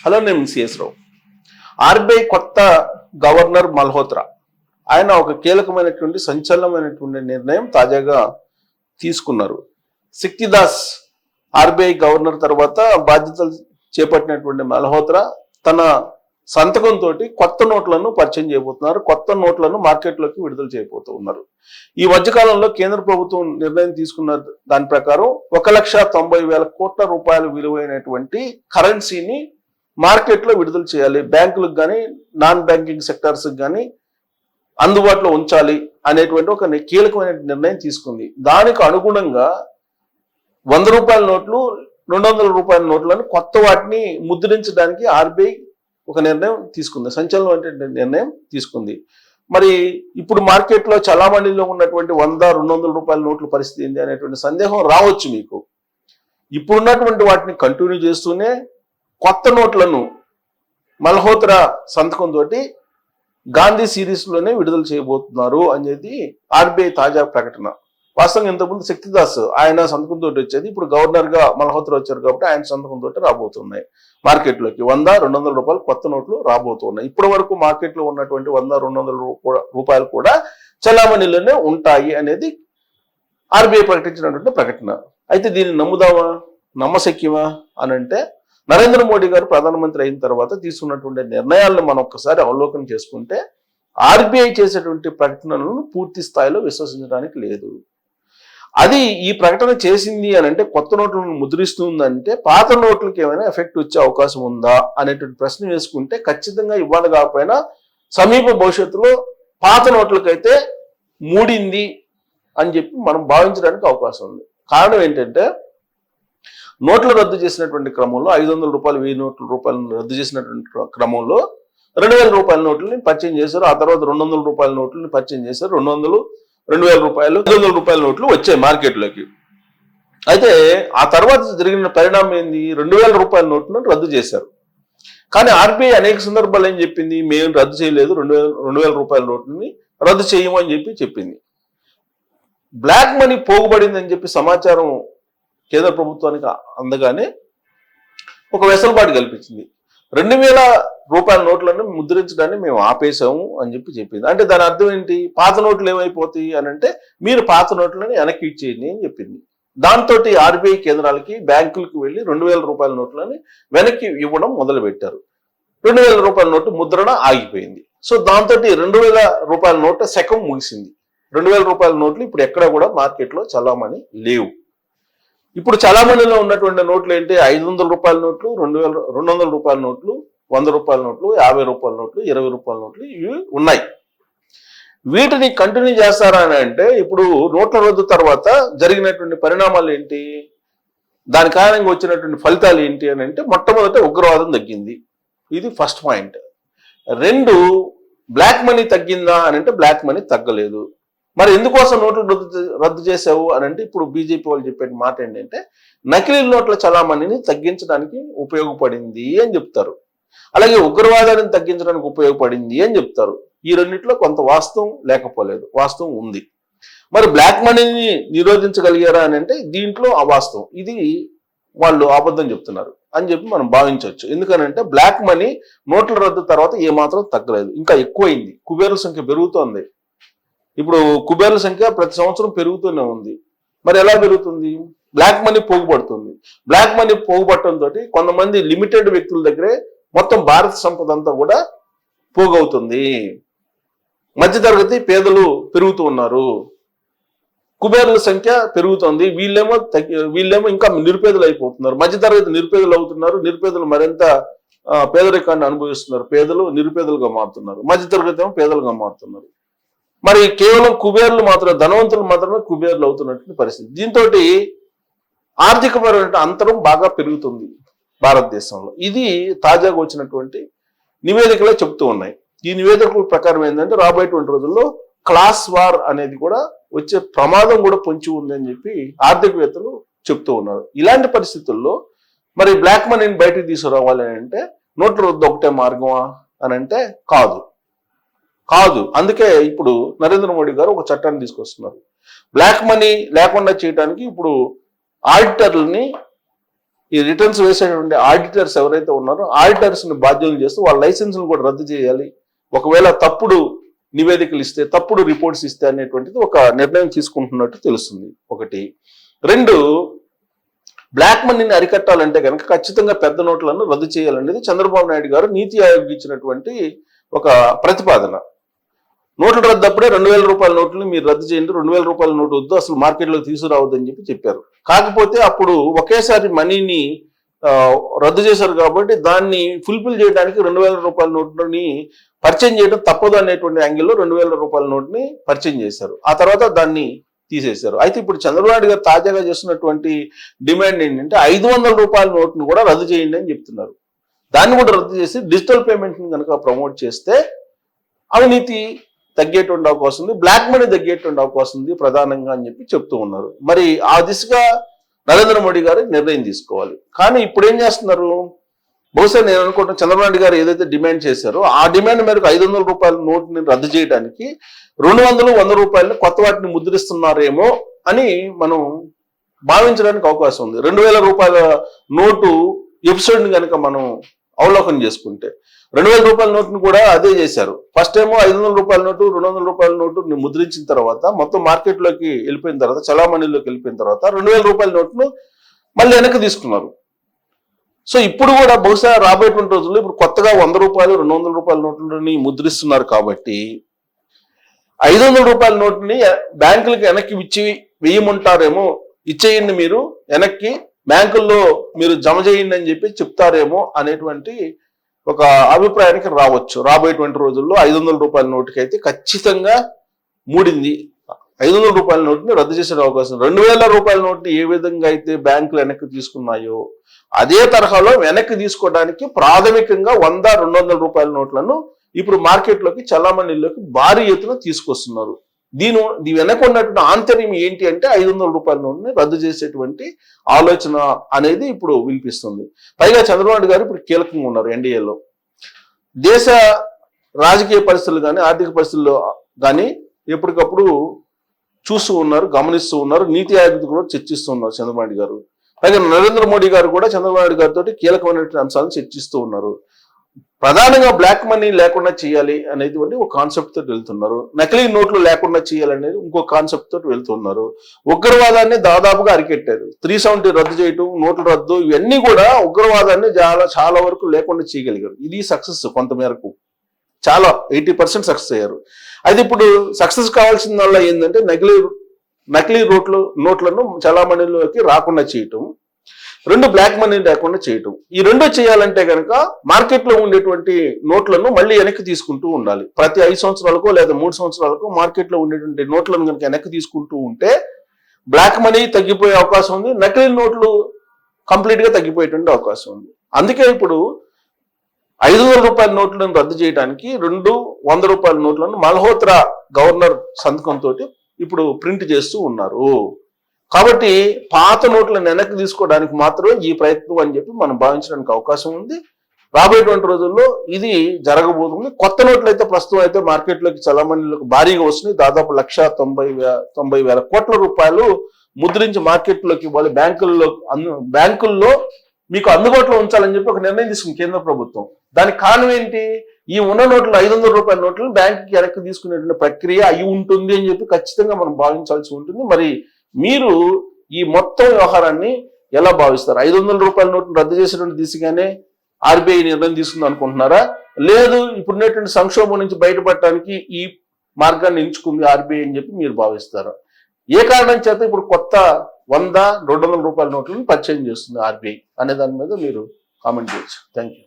Hello, నేను CS రావు. RBI కొత్త governor Malhotra ఆయన ఒక కీలకమైనటువంటి సంచలనమైనటువంటి నిర్ణయం తాజాగా తీసుకున్నారు. శక్తిదాస్ ఆర్బీఐ గవర్నర్ తర్వాత బాధ్యతలు చేపట్టినటువంటి మల్హోత్రా తన సంతకంతో కొత్త నోట్లను పరిచయం చేయబోతున్నారు. కొత్త నోట్లను మార్కెట్లోకి విడుదల చేయబోతూ ఉన్నారు. ఈ మధ్యకాలంలో కేంద్ర ప్రభుత్వం నిర్ణయం తీసుకున్న దాని ప్రకారం 1,90,000 కోట్ల రూపాయల విలువైనటువంటి కరెన్సీని మార్కెట్లో విడుదల చేయాలి. బ్యాంకులకు కానీ నాన్ బ్యాంకింగ్ సెక్టార్స్ కానీ అందుబాటులో ఉంచాలి అనేటువంటి ఒక కీలకమైన నిర్ణయం తీసుకుంది. దానికి అనుగుణంగా 100 రూపాయల నోట్లు, 200 రూపాయల నోట్లను కొత్త వాటిని ముద్రించడానికి ఆర్బీఐ ఒక నిర్ణయం తీసుకుంది. సంచలనమైన నిర్ణయం తీసుకుంది. మరి ఇప్పుడు మార్కెట్లో చలామణిలో ఉన్నటువంటి 100, 200 రూపాయల నోట్ల పరిస్థితి ఏంటి అనేటువంటి సందేహం రావచ్చు మీకు. ఇప్పుడున్నటువంటి వాటిని కంటిన్యూ చేస్తూనే కొత్త నోట్లను మల్హోత్రా సంతకంతో గాంధీ సిరీస్లోనే విడుదల చేయబోతున్నారు అనేది ఆర్బీఐ తాజా ప్రకటన. వాస్తవంగా ఇంతకుముందు శక్తిదాస్ ఆయన సంతకంతో వచ్చేది. ఇప్పుడు గవర్నర్గా మల్హోత్రా వచ్చారు కాబట్టి ఆయన సంతకంతో రాబోతున్నాయి మార్కెట్లోకి 100, 200 రూపాయలు కొత్త నోట్లు రాబోతున్నాయి. ఇప్పటి వరకు మార్కెట్లో ఉన్నటువంటి 100, 200 రూపాయలు కూడా చలామణిలోనే ఉంటాయి అనేది ఆర్బీఐ ప్రకటించినటువంటి ప్రకటన. అయితే దీన్ని నమ్ముదామా, నమ్మశక్యమా అని అంటే నరేంద్ర మోడీ గారు ప్రధానమంత్రి అయిన తర్వాత తీసుకున్నటువంటి నిర్ణయాలను మనం ఒక్కసారి అవలోకనం చేసుకుంటే ఆర్బీఐ చేసేటువంటి ప్రకటనలను పూర్తి స్థాయిలో విశ్వసించడానికి లేదు. అది ఈ ప్రకటన చేసింది అని అంటే కొత్త నోట్లను ముద్రిస్తుందంటే పాత నోట్లకి ఏమైనా ఎఫెక్ట్ వచ్చే అవకాశం ఉందా అనేటువంటి ప్రశ్న వేసుకుంటే ఖచ్చితంగా ఇవ్వాలి కాకపోయినా సమీప భవిష్యత్తులో పాత నోట్లకైతే మూడింది అని చెప్పి మనం భావించడానికి అవకాశం ఉంది. కారణం ఏంటంటే నోట్లు రద్దు చేసినటువంటి క్రమంలో 500 రూపాయలు, 1000 రూపాయలను రద్దు చేసినటువంటి క్రమంలో 2000 రూపాయల నోట్లని పరిచయం చేశారు. ఆ తర్వాత 200 రూపాయల నోట్లని పరిచయం చేశారు. 200, 2000 రూపాయలు, 500 రూపాయల నోట్లు వచ్చాయి మార్కెట్లోకి. అయితే ఆ తర్వాత జరిగిన పరిణామం ఏంది? 2000 రూపాయల నోట్లను రద్దు చేశారు. కానీ ఆర్బీఐ అనేక సందర్భాలు ఏం చెప్పింది? మేము రద్దు చేయలేదు, 2000 రూపాయల నోట్లని రద్దు చేయము అని చెప్పింది. బ్లాక్ మనీ పోగుబడిందని చెప్పి సమాచారం కేంద్ర ప్రభుత్వానికి అందగానే ఒక వెసులుబాటు కల్పించింది. 2000 రూపాయల నోట్లను ముద్రించడాన్ని మేము ఆపేశాము అని చెప్పింది. అంటే దాని అర్థం ఏంటి? పాత నోట్లు ఏమైపోతాయి అని అంటే మీరు పాత నోట్లను వెనక్కి ఇచ్చేయండి అని చెప్పింది. దాంతో ఆర్బీఐ కేంద్రాలకి, బ్యాంకులకు వెళ్ళి 2000 రూపాయల నోట్లని వెనక్కి ఇవ్వడం మొదలుపెట్టారు. 2000 రూపాయల నోటు ముద్రణ ఆగిపోయింది. సో దాంతో 2000 రూపాయల నోటు శకం ముగిసింది. 2000 రూపాయల నోట్లు ఇప్పుడు ఎక్కడ కూడా మార్కెట్లో చలామణి లేవు. ఇప్పుడు చలామణిలో ఉన్నటువంటి నోట్లు ఏంటి? 500 రూపాయల నోట్లు, 200 రూపాయల నోట్లు, 100 రూపాయల నోట్లు, 50 రూపాయల నోట్లు, 20 రూపాయల నోట్లు ఇవి ఉన్నాయి. వీటిని కంటిన్యూ చేస్తారా అని అంటే ఇప్పుడు నోట్ల రద్దు తర్వాత జరిగినటువంటి పరిణామాలు ఏంటి, దాని కారణంగా వచ్చినటువంటి ఫలితాలు ఏంటి అని అంటే మొట్టమొదట ఉగ్రవాదం తగ్గింది. ఇది ఫస్ట్ పాయింట్. 2, బ్లాక్ మనీ తగ్గిందా అని అంటే బ్లాక్ మనీ తగ్గలేదు. మరి ఎందుకోసం నోట్లు రద్దు చేసావు అని అంటే ఇప్పుడు బీజేపీ వాళ్ళు చెప్పే మాట ఏంటంటే నకిలీ నోట్ల చలామణిని తగ్గించడానికి ఉపయోగపడింది అని చెప్తారు. అలాగే ఉగ్రవాదాన్ని తగ్గించడానికి ఉపయోగపడింది అని చెప్తారు. ఈ రెండింటిలో కొంత వాస్తవం లేకపోలేదు, వాస్తవం ఉంది. మరి బ్లాక్ మనీని నిరోధించగలిగారా అని అంటే దీంట్లో అవాస్తవం. ఇది వాళ్ళు అబద్ధం చెప్తున్నారు అని చెప్పి మనం భావించవచ్చు. ఎందుకనంటే బ్లాక్ మనీ నోట్ల రద్దు తర్వాత ఏమాత్రం తగ్గలేదు, ఇంకా ఎక్కువైంది. కుబేరుల సంఖ్య పెరుగుతోంది. ఇప్పుడు కుబేర్ల సంఖ్య ప్రతి సంవత్సరం పెరుగుతూనే ఉంది. మరి ఎలా పెరుగుతుంది? బ్లాక్ మనీ పోగుపడుతుంది. బ్లాక్ మనీ పోగుపడటంతో కొంతమంది లిమిటెడ్ వ్యక్తుల దగ్గరే మొత్తం భారత సంపద అంతా కూడా పోగవుతుంది. మధ్యతరగతి పేదలు పెరుగుతూ ఉన్నారు, కుబేర్ల సంఖ్య పెరుగుతుంది. వీళ్ళేమో ఇంకా నిరుపేదలు అయిపోతున్నారు. మధ్యతరగతి నిరుపేదలు అవుతున్నారు, నిరుపేదలు మరింత పేదరికాన్ని అనుభవిస్తున్నారు. పేదలు నిరుపేదలుగా మారుతున్నారు, మధ్యతరగతి ఏమో పేదలుగా మారుతున్నారు. మరి కేవలం కుబేర్లు మాత్రమే, ధనవంతులు మాత్రమే కుబేర్లు అవుతున్నటువంటి పరిస్థితి. దీంతో ఆర్థికపరమైన అంతరం బాగా పెరుగుతుంది భారతదేశంలో. ఇది తాజాగా వచ్చినటువంటి నివేదికలో చెప్తూ ఉన్నాయి. ఈ నివేదికల ప్రకారం ఏంటంటే రాబోయేటువంటి రోజుల్లో క్లాస్ వార్ అనేది కూడా వచ్చే ప్రమాదం కూడా పొంచి ఉంది అని చెప్పి ఆర్థికవేత్తలు చెప్తూ ఉన్నారు. ఇలాంటి పరిస్థితుల్లో మరి బ్లాక్ మనీని బయటకు తీసుకురావాలి అని అంటే నోట్ల రద్దు ఒకటే మార్గమా అని అంటే కాదు. అందుకే ఇప్పుడు నరేంద్ర మోడీ గారు ఒక చట్టాన్ని తీసుకొస్తున్నారు. బ్లాక్ మనీ లేకుండా చేయడానికి ఇప్పుడు ఆడిటర్లని ఈ రిటర్న్స్ వేసేటువంటి ఆడిటర్స్ ఎవరైతే ఉన్నారో ఆడిటర్స్ ని బాధ్యులను చేస్తూ వాళ్ళ లైసెన్స్ను కూడా రద్దు చేయాలి. ఒకవేళ తప్పుడు నివేదికలు ఇస్తే, తప్పుడు రిపోర్ట్స్ ఇస్తే అనేటువంటిది ఒక నిర్ణయం తీసుకుంటున్నట్టు తెలుస్తుంది. ఒకటి. రెండు, బ్లాక్ మనీని అరికట్టాలంటే కనుక ఖచ్చితంగా పెద్ద నోట్లను రద్దు చేయాలనేది చంద్రబాబు నాయుడు గారు నీతి ఆయోగ్ ఇచ్చినటువంటి ఒక ప్రతిపాదన. నోట్ల రద్దు అప్పుడే 2000 రూపాయల నోట్లను మీరు రద్దు చేయండి, 2000 రూపాయల నోటు వద్దు, అసలు మార్కెట్లో తీసుకురావద్దని చెప్పారు. కాకపోతే అప్పుడు ఒకేసారి మనీని రద్దు చేశారు కాబట్టి దాన్ని ఫుల్ఫిల్ చేయడానికి 2000 రూపాయల నోట్లని పరిచయం చేయడం తప్పదు అనేటువంటి యాంగిల్లో 2000 రూపాయల నోట్ని పరిచయం చేశారు. ఆ తర్వాత దాన్ని తీసేశారు. అయితే ఇప్పుడు చంద్రబాబు నాయుడు గారు తాజాగా చేస్తున్నటువంటి డిమాండ్ ఏంటంటే 500 రూపాయల నోట్ను కూడా రద్దు చేయండి అని చెప్తున్నారు. దాన్ని కూడా రద్దు చేసి డిజిటల్ పేమెంట్ని కనుక ప్రమోట్ చేస్తే అవినీతి తగ్గేటువంటి అవకాశం ఉంది, బ్లాక్ మనీ తగ్గేటువంటి అవకాశం ఉంది ప్రధానంగా అని చెప్తూ ఉన్నారు. మరి ఆ దిశగా నరేంద్ర మోడీ గారు నిర్ణయం తీసుకోవాలి. కానీ ఇప్పుడు ఏం చేస్తున్నారు, బహుశా నేను అనుకుంటున్నా చంద్రబాబు నాయుడు గారు ఏదైతే డిమాండ్ చేశారో ఆ డిమాండ్ మేరకు 500 రూపాయల నోటుని రద్దు చేయడానికి 200, 100 రూపాయలని కొత్త వాటిని ముద్రిస్తున్నారేమో అని మనం భావించడానికి అవకాశం ఉంది. 2000 రూపాయల నోటు ఎపిసోడ్ని కనుక మనం అవలోకనం చేసుకుంటే 2000 రూపాయల నోటును కూడా అదే చేశారు. ఫస్ట్ ఏమో 500 రూపాయల నోటు, 200 రూపాయల నోటు ముద్రించిన తర్వాత మొత్తం మార్కెట్లోకి వెళ్ళిపోయిన తర్వాత, చలామణిలోకి వెళ్ళిపోయిన తర్వాత 2000 రూపాయల నోటును మళ్ళీ వెనక్కి తీసుకున్నారు. సో ఇప్పుడు కూడా బహుశా రాబోయేటువంటి రోజుల్లో ఇప్పుడు కొత్తగా 100 రూపాయలు, 200 రూపాయల నోట్లని ముద్రిస్తున్నారు కాబట్టి 500 రూపాయల నోటుని బ్యాంకులకి వెనక్కి వేయమంటారేమో, ఇచ్చేయండి మీరు వెనక్కి, బ్యాంకుల్లో మీరు జమ చేయండి అని చెప్తారేమో అనేటువంటి ఒక అభిప్రాయానికి రావచ్చు. రాబోయేటువంటి రోజుల్లో 500 రూపాయల నోటుకి అయితే ఖచ్చితంగా మూడింది. 500 రూపాయల నోటుని రద్దు చేసే అవకాశం. 2000 రూపాయల నోటుని ఏ విధంగా అయితే బ్యాంకులు వెనక్కి తీసుకున్నాయో అదే తరహాలో వెనక్కి తీసుకోవడానికి ప్రాథమికంగా 100, 200 రూపాయల నోట్లను ఇప్పుడు మార్కెట్లోకి, చలామణిలోకి భారీ ఎత్తున తీసుకొస్తున్నారు. దీని వెనక ఉన్నటువంటి ఆంతర్యం ఏంటి అంటే 500 రూపాయల నోటుని రద్దు చేసేటువంటి ఆలోచన అనేది ఇప్పుడు వినిపిస్తుంది. పైగా చంద్రబాబు నాయుడు గారు ఇప్పుడు కీలకంగా ఉన్నారు ఎన్డీఏలో. దేశ రాజకీయ పరిస్థితులు కానీ, ఆర్థిక పరిస్థితుల్లో కానీ ఎప్పటికప్పుడు చూస్తూ ఉన్నారు, గమనిస్తూ ఉన్నారు. నీతి ఆయోగ్ కూడా చర్చిస్తూ ఉన్నారు చంద్రబాబు నాయుడు గారు. పైగా నరేంద్ర మోడీ గారు కూడా చంద్రబాబు నాయుడు గారితో కీలకమైనటువంటి అంశాలను చర్చిస్తూ ఉన్నారు. ప్రధానంగా బ్లాక్ మనీ లేకుండా చేయాలి అనేది ఒక కాన్సెప్ట్ తోటి వెళ్తున్నారు. నకిలీ నోట్లు లేకుండా చేయాలనేది ఇంకో కాన్సెప్ట్ తోటి వెళ్తున్నారు. ఉగ్రవాదాన్ని దాదాపుగా అరికెట్టారు. 370 రద్దు చేయటం, నోట్ల రద్దు, ఇవన్నీ కూడా ఉగ్రవాదాన్ని చాలా వరకు లేకుండా చేయగలిగారు. ఇది సక్సెస్ కొంతమేరకు, చాలా 80% సక్సెస్ అయ్యారు. అయితే ఇప్పుడు సక్సెస్ కావాల్సిన వల్ల ఏంటంటే నకిలీ నోట్లను చలామణిలోకి రాకుండా చేయటం, 2 బ్లాక్ మనీ లేకుండా చేయటం. ఈ 2 చేయాలంటే కనుక మార్కెట్లో ఉండేటువంటి నోట్లను మళ్ళీ వెనక్కి తీసుకుంటూ ఉండాలి. ప్రతి 5 సంవత్సరాలకో లేదా 3 సంవత్సరాలకో మార్కెట్లో ఉండేటువంటి నోట్లను కనుక వెనక్కి తీసుకుంటూ ఉంటే బ్లాక్ మనీ తగ్గిపోయే అవకాశం ఉంది, నకిలీ నోట్లు కంప్లీట్ గా తగ్గిపోయేటువంటి అవకాశం ఉంది. అందుకే ఇప్పుడు 500 రూపాయల నోట్లను రద్దు చేయడానికి 2 100 రూపాయల నోట్లను మల్హోత్రా గవర్నర్ సంతకంతో ఇప్పుడు ప్రింట్ చేస్తూ ఉన్నారు. కాబట్టి పాత నోట్లను వెనక్కి తీసుకోవడానికి మాత్రమే ఈ ప్రయత్నం అని మనం భావించడానికి అవకాశం ఉంది. రాబోయేటువంటి రోజుల్లో ఇది జరగబోతుంది. కొత్త నోట్లు అయితే ప్రస్తుతం అయితే మార్కెట్లోకి, చలామణిలోకి భారీగా వస్తున్నాయి. దాదాపు 1,90,000 కోట్ల రూపాయలు ముద్రించి మార్కెట్లోకి ఇవ్వాలి. బ్యాంకుల్లో మీకు అందుబాటులో ఉంచాలని ఒక నిర్ణయం తీసుకుంది కేంద్ర ప్రభుత్వం. దానికి కారణం ఏంటి, ఈ ఉన్న నోట్లు 500 రూపాయల నోట్లను బ్యాంకుకి వెనక్కి తీసుకునేటువంటి ప్రక్రియ అయి ఉంటుంది అని ఖచ్చితంగా మనం భావించాల్సి ఉంటుంది. మరి మీరు ఈ మొత్తం వ్యవహారాన్ని ఎలా భావిస్తారు? 500 రూపాయల నోట్ను రద్దు చేసేటువంటి దిశగానే ఆర్బీఐ నిర్ణయం తీసుకుంది అనుకుంటున్నారా, లేదు ఇప్పుడున్నటువంటి సంక్షోభం నుంచి బయటపడటానికి ఈ మార్గాన్ని ఎంచుకుంది ఆర్బీఐ అని మీరు భావిస్తారా? ఏ కారణం చేత ఇప్పుడు కొత్త 100, 200 రూపాయల నోట్లను పరిచయం చేస్తుంది ఆర్బీఐ అనే దాని మీద మీరు కామెంట్ చేయొచ్చు. Thank you.